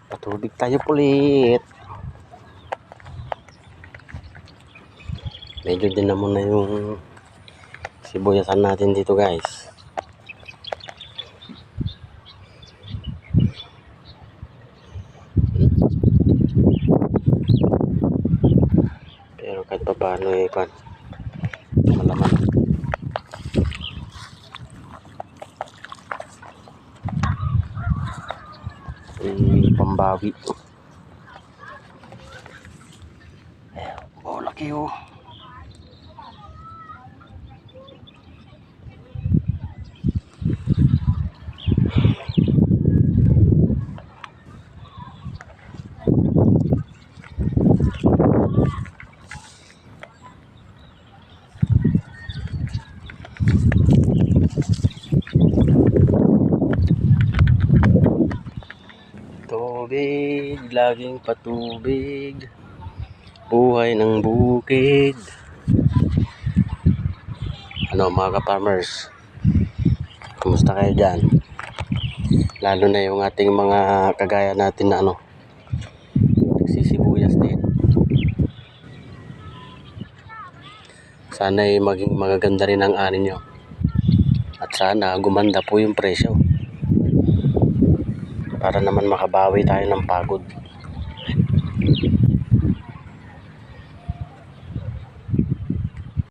Patubig tayo ulit. Medyo din naman na yung sibuyasan natin dito guys. Pero kahit pa paano malaman. Pambawi. Oh, laki oh. Tubig, laging patubig. Buhay ng bukid. Ano mga ka-farmers, kumusta kayo dyan? Lalo na yung ating mga kagaya natin na nagsisibuyas din. Sana'y maging magaganda rin ang ani nyo. At sana gumanda po yung presyo. Para naman makabawi tayo ng pagod.